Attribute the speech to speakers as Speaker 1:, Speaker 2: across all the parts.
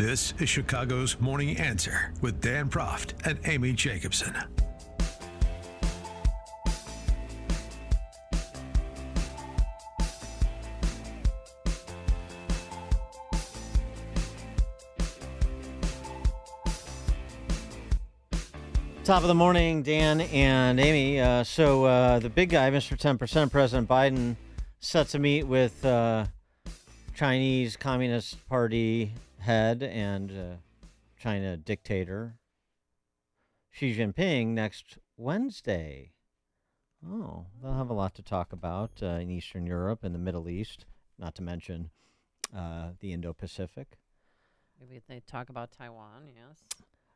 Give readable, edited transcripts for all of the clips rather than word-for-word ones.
Speaker 1: This is Chicago's Morning Answer with Dan Proft and Amy Jacobson.
Speaker 2: Top of the morning, Dan and Amy. So the big guy, Mr. 10%, President Biden, set to meet with Chinese Communist Party head and China dictator Xi Jinping next Wednesday. Oh, they'll have a lot to talk about in Eastern Europe and the Middle East, not to mention the Indo-Pacific.
Speaker 3: Maybe they talk about Taiwan, yes.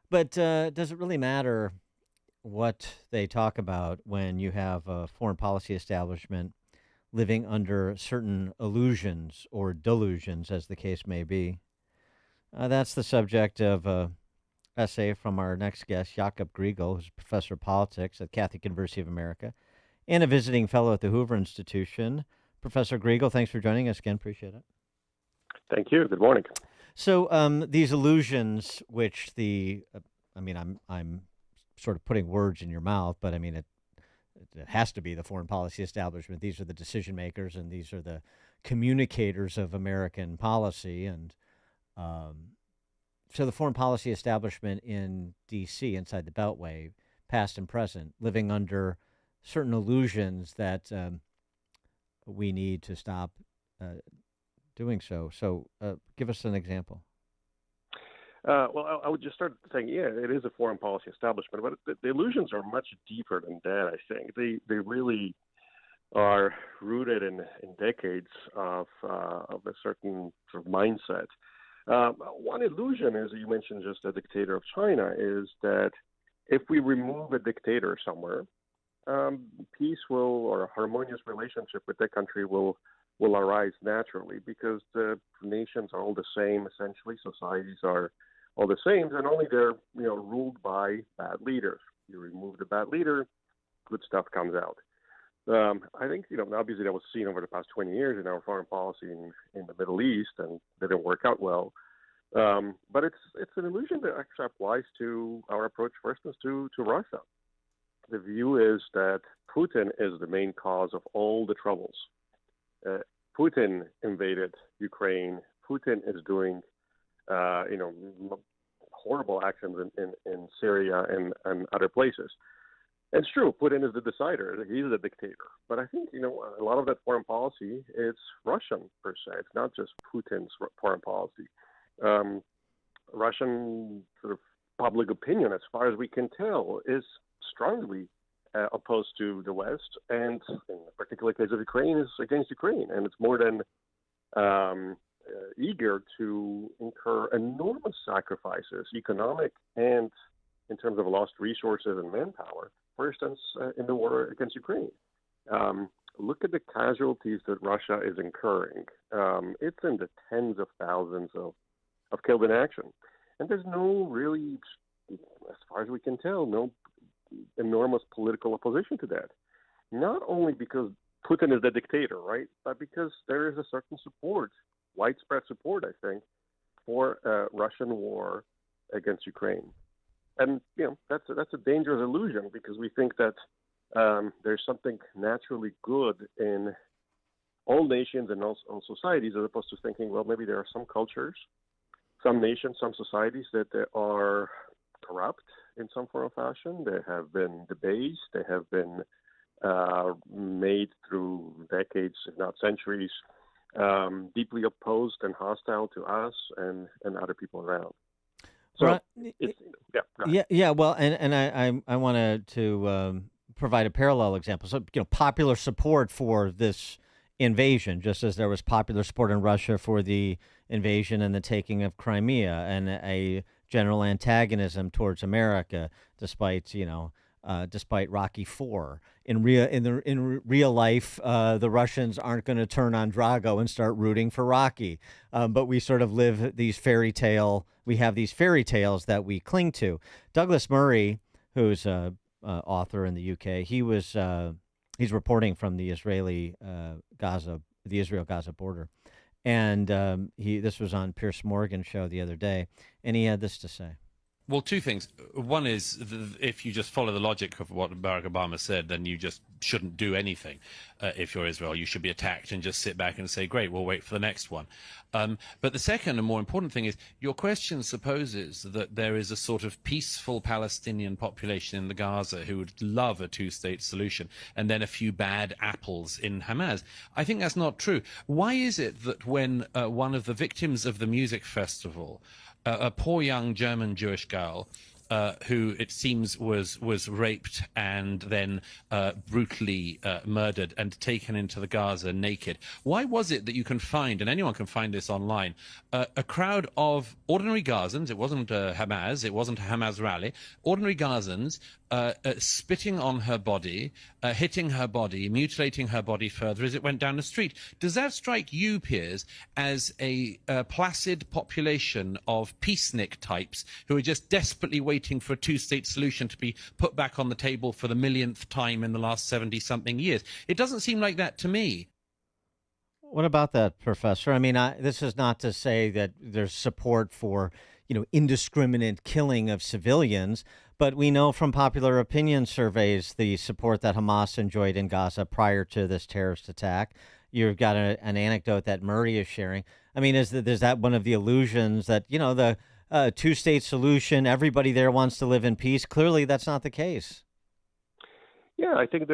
Speaker 2: But does it really matter what they talk about when you have a foreign policy establishment living under certain illusions or delusions, as the case may be? That's the subject of an essay from our next guest, Jakub Grygiel, who's a professor of politics at Catholic University of America and a visiting fellow at the Hoover Institution. Professor Grygiel, thanks for joining us again. Appreciate it.
Speaker 4: Thank you. Good morning.
Speaker 2: So these illusions, which I'm sort of putting words in your mouth, but I mean, it has to be the foreign policy establishment. These are the decision makers, and these are the communicators of American policy. And so the foreign policy establishment in D.C., inside the Beltway, past and present, living under certain illusions that we need to stop doing so. So give us an example.
Speaker 4: Well, I would just start saying, yeah, it is a foreign policy establishment, but the illusions are much deeper than that, I think. They really are rooted in decades of a certain sort of mindset. One illusion, as you mentioned, just the dictator of China, is that if we remove a dictator somewhere, peaceful or harmonious relationship with that country will arise naturally, because the nations are all the same, essentially. Societies are all the same, and only they're ruled by bad leaders. You remove the bad leader, good stuff comes out. I think obviously that was seen over the past 20 years in our foreign policy in the Middle East, and didn't work out well. But it's an illusion that actually applies to our approach, for instance, to Russia. The view is that Putin is the main cause of all the troubles. Putin invaded Ukraine. Putin is doing horrible actions in Syria and other places. And it's true, Putin is the decider. He's the dictator. But I think, a lot of that foreign policy is Russian, per se. It's not just Putin's foreign policy. Russian sort of public opinion, as far as we can tell, is strongly opposed to the West. And in the particular case of Ukraine, is against Ukraine. And it's more than eager to incur enormous sacrifices, economic and in terms of lost resources and manpower, for instance, in the war against Ukraine. Look at the casualties that Russia is incurring. It's in the tens of thousands of killed in action. And there's no really, as far as we can tell, no enormous political opposition to that. Not only because Putin is the dictator, right, but because there is a certain support, widespread support, I think, for a Russian war against Ukraine. And, that's a dangerous illusion, because we think that there's something naturally good in all nations and all societies, as opposed to thinking, well, maybe there are some cultures, some nations, some societies that they are corrupt in some form or fashion. They have been debased. They have been made through decades, if not centuries, deeply opposed and hostile to us and other people around. So,
Speaker 2: Right.
Speaker 4: yeah.
Speaker 2: Well, and I wanted to provide a parallel example. So, popular support for this invasion, just as there was popular support in Russia for the invasion and the taking of Crimea, and a general antagonism towards America, despite Rocky IV. In real life, the Russians aren't going to turn on Drago and start rooting for Rocky. But we sort of live these we have these fairy tales that we cling to. Douglas Murray, who's an author in the UK, he's reporting from the Israel-Gaza border. And this was on Pierce Morgan's show the other day, and he had this to say.
Speaker 5: Well, two things. One is if you just follow the logic of what Barack Obama said, then you just shouldn't do anything. If you're Israel, you should be attacked and just sit back and say, great, we'll wait for the next one. But the second and more important thing is your question supposes that there is a sort of peaceful Palestinian population in the Gaza who would love a two-state solution and then a few bad apples in Hamas. I think that's not true. Why is it that when one of the victims of the music festival, a poor young German Jewish girl who it seems was raped and then brutally murdered and taken into the Gaza naked. Why was it that you can find, and anyone can find this online, a crowd of ordinary Gazans? It wasn't Hamas, it wasn't a Hamas rally. Ordinary Gazans spitting on her body, hitting her body, mutilating her body further as it went down the street. Does that strike you, Piers, as a placid population of peacenik types who are just desperately waiting for a two-state solution to be put back on the table for the millionth time in the last 70-something years? It doesn't seem like that to me.
Speaker 2: What about that, Professor? I mean, this is not to say that there's support for, indiscriminate killing of civilians, but we know from popular opinion surveys the support that Hamas enjoyed in Gaza prior to this terrorist attack. You've got an anecdote that Murray is sharing. I mean, is that one of the illusions that, the two-state solution, everybody there wants to live in peace? Clearly, that's not the case.
Speaker 4: Yeah, I think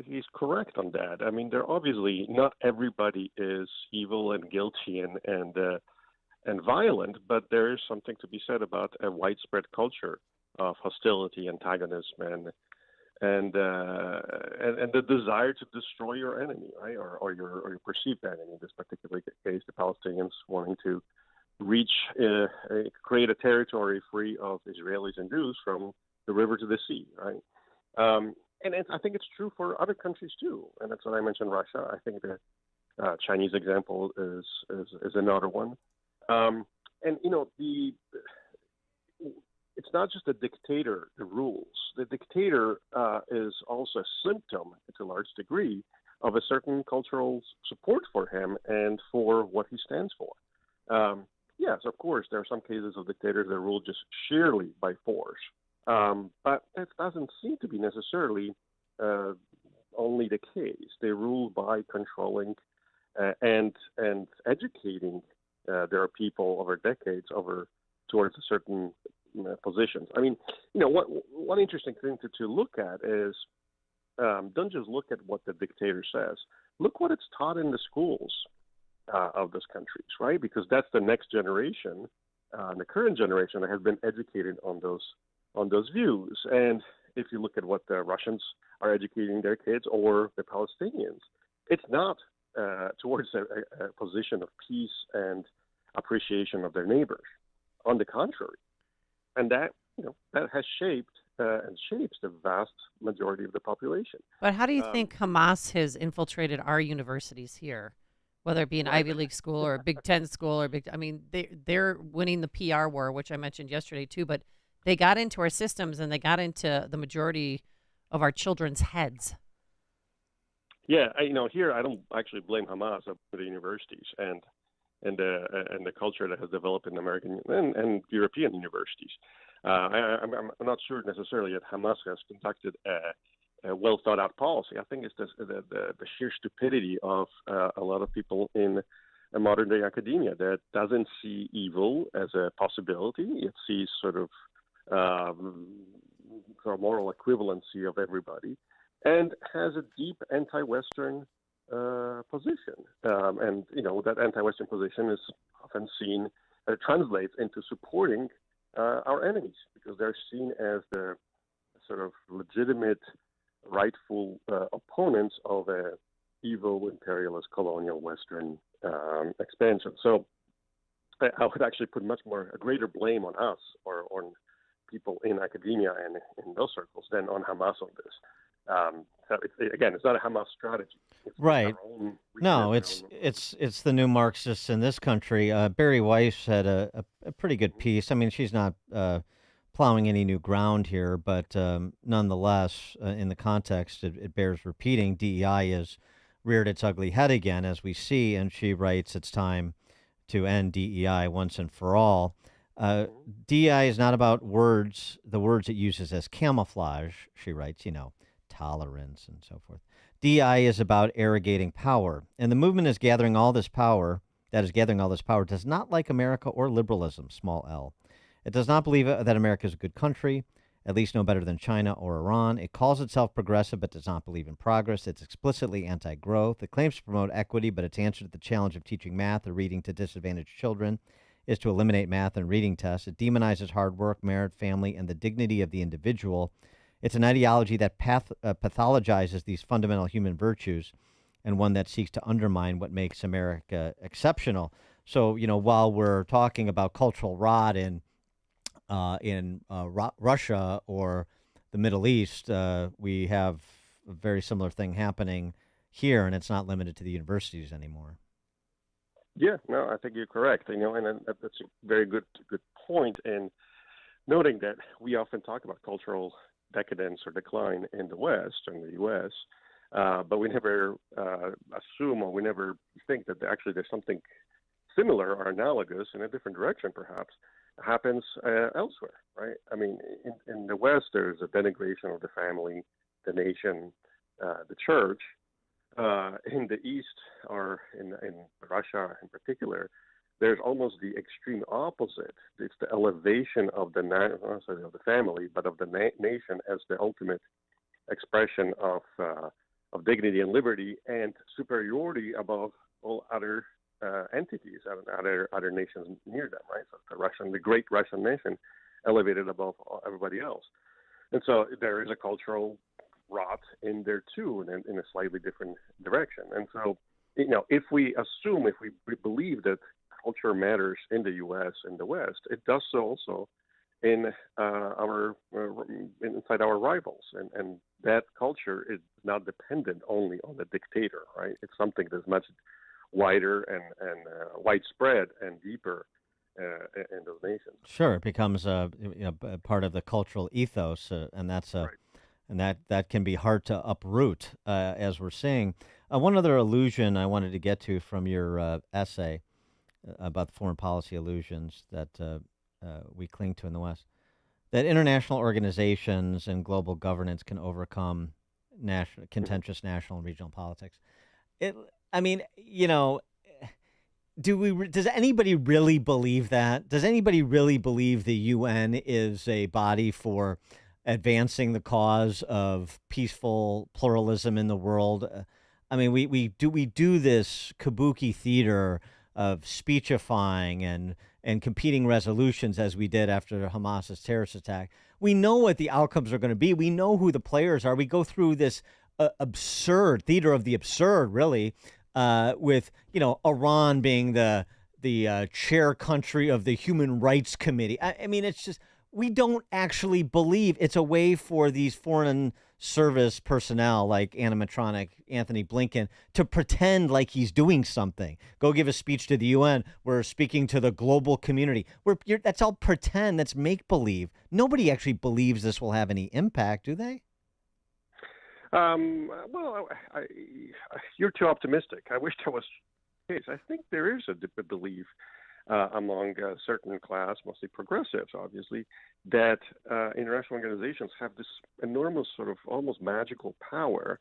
Speaker 4: he's correct on that. I mean, obviously not everybody is evil and guilty and violent, but there is something to be said about a widespread culture of hostility, antagonism, and the desire to destroy your enemy, right, or your perceived enemy. In this particular case, the Palestinians wanting to create a territory free of Israelis and Jews from the river to the sea, right? And I think it's true for other countries too, and that's what I mentioned. Russia. I think the Chinese example is another one. It's not just the dictator that rules. The dictator is also a symptom, to a large degree, of a certain cultural support for him and for what he stands for. Yes, of course, there are some cases of dictators that rule just sheerly by force. But that doesn't seem to be necessarily only the case. They rule by controlling and educating their people over decades towards a certain positions. I mean, one interesting thing to look at is don't just look at what the dictator says. Look what it's taught in the schools of those countries, right? Because that's the next generation, the current generation that has been educated on those views. And if you look at what the Russians are educating their kids or the Palestinians, it's not towards a position of peace and appreciation of their neighbors. On the contrary, and that has shaped and shapes the vast majority of the population.
Speaker 3: But how do you think Hamas has infiltrated our universities here, whether it be an Ivy League school or a Big Ten school or they're winning the PR war, which I mentioned yesterday too, but they got into our systems and they got into the majority of our children's heads.
Speaker 4: Yeah, here I don't actually blame Hamas for the universities and the culture that has developed in American and European universities. I'm not sure necessarily that Hamas has conducted a well thought out policy. I think it's the sheer stupidity of a lot of people in modern day academia that doesn't see evil as a possibility. It sees sort of moral equivalency of everybody, and has a deep anti-Western position. And that anti-Western position is often seen, translates into supporting our enemies, because they're seen as the sort of legitimate, rightful opponents of a evil, imperialist, colonial Western expansion. So I would actually put a greater blame on us or on people in academia and in those circles than on Hamas on this. So it's not a Hamas strategy. It's
Speaker 2: right. No, it's the new Marxists in this country. Barry Weiss had a pretty good piece. I mean, she's not plowing any new ground here, but nonetheless, in the context, it bears repeating. DEI is reared its ugly head again, as we see. And she writes, it's time to end DEI once and for all. DEI is not about words, the words it uses as camouflage, she writes, tolerance and so forth. DEI is about arrogating power. And the movement is gathering all this power, does not like America or liberalism, small l. It does not believe that America is a good country, at least no better than China or Iran. It calls itself progressive but does not believe in progress. It's explicitly anti-growth. It claims to promote equity, but its answer to the challenge of teaching math or reading to disadvantaged children is to eliminate math and reading tests. It demonizes hard work, merit, family, and the dignity of the individual. It's an ideology that pathologizes these fundamental human virtues, and one that seeks to undermine what makes America exceptional. So, while we're talking about cultural rot in Russia or the Middle East, we have a very similar thing happening here, and it's not limited to the universities anymore.
Speaker 4: Yeah, no, I think you're correct. And that's a very good point. And noting that we often talk about cultural decadence or decline in the West, in the U.S., but we never assume, or we never think that actually there's something similar or analogous in a different direction, perhaps, happens elsewhere, right? I mean, in the West, there's a denigration of the family, the nation, the church. In the East, or in Russia in particular, there's almost the extreme opposite. It's the elevation of of the family, but of the nation as the ultimate expression of dignity and liberty and superiority above all other entities and other nations near them, right? So the great Russian nation, elevated above everybody else. And so there is a cultural rot in there too, in a slightly different direction. And so, if we believe that culture matters in the U.S. and the West, it does so also inside our rivals, and that culture is not dependent only on the dictator, right? It's something that's much wider and widespread and deeper in those nations.
Speaker 2: Sure, it becomes a part of the cultural ethos, and that's
Speaker 4: right.
Speaker 2: And that can be hard to uproot, as we're seeing. One other illusion I wanted to get to from your essay about the foreign policy illusions that we cling to in the West, that international organizations and global governance can overcome contentious national and regional politics. Does anybody really believe that? Does anybody really believe the UN is a body for advancing the cause of peaceful pluralism in the world? We do this kabuki theater of speechifying and competing resolutions as we did after Hamas's terrorist attack. We know what the outcomes are going to be. We know who the players are. We go through this absurd theater of the absurd, really, with Iran being the chair country of the Human Rights Committee. It's just, we don't actually believe it's a way for these foreign service personnel like animatronic Anthony Blinken to pretend like he's doing something. Go give a speech to the UN. We're speaking to the global community. That's all pretend. That's make-believe. Nobody actually believes this will have any impact, do they?
Speaker 4: You're too optimistic. I wish that was the case. I think there is a belief among a certain class, mostly progressives, obviously, that international organizations have this enormous sort of almost magical power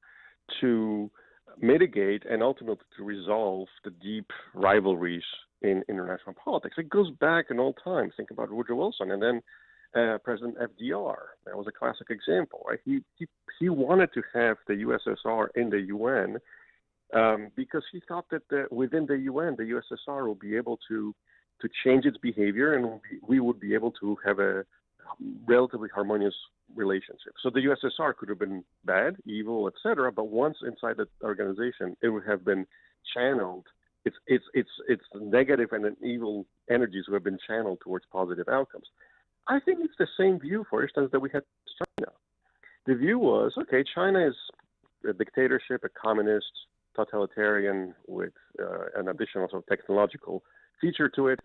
Speaker 4: to mitigate and ultimately to resolve the deep rivalries in international politics. It goes back in all time. Think about Woodrow Wilson and then President FDR. That was a classic example. Right? He wanted to have the USSR in the UN because he thought that within the UN, the USSR will be able to change its behavior, and we would be able to have a relatively harmonious relationship. So the USSR could have been bad, evil, etc., but once inside the organization, it would have been channeled. Its negative and evil energies would have been channeled towards positive outcomes. I think it's the same view, for instance, that we had with China. The view was, okay, China is a dictatorship, a communist, totalitarian with an additional sort of technological feature to it.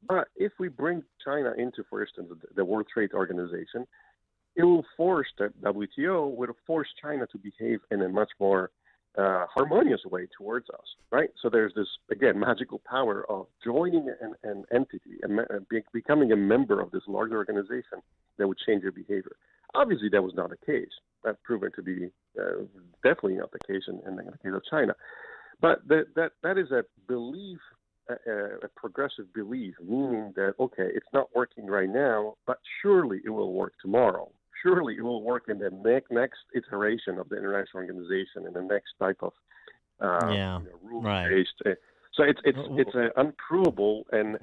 Speaker 4: But if we bring China into, for instance, the World Trade Organization, it will force the WTO would force China to behave in a much more harmonious way towards us, right? So there's this, again, magical power of joining an entity and becoming a member of this larger organization that would change your behavior. Obviously, that was not the case. That's proven to be definitely not the case in the case of China. But that is a belief, a progressive belief, meaning that, okay, it's not working right now, but surely it will work tomorrow. Surely it will work in the next iteration of the international organization and the next type of rules-based. Right. So it's an unprovable and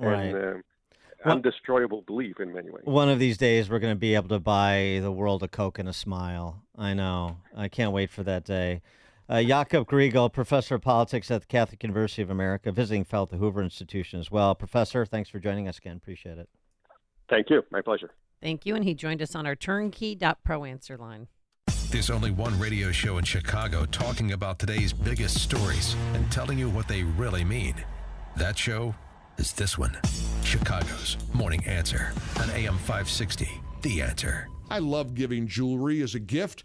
Speaker 4: undestroyable belief in many ways.
Speaker 2: One of these days, we're going to be able to buy the world a Coke and a smile. I know. I can't wait for that day. Jakub Grygiel, professor of politics at the Catholic University of America, visiting fellow at the Hoover Institution as well. Professor, thanks for joining us again. Appreciate it.
Speaker 4: Thank you. My pleasure.
Speaker 3: Thank you. And he joined us on our turnkey.pro answer line.
Speaker 1: There's only one radio show in Chicago talking about today's biggest stories and telling you what they really mean. That show is this one, Chicago's Morning Answer on AM 560, The Answer.
Speaker 6: I love giving jewelry as a gift.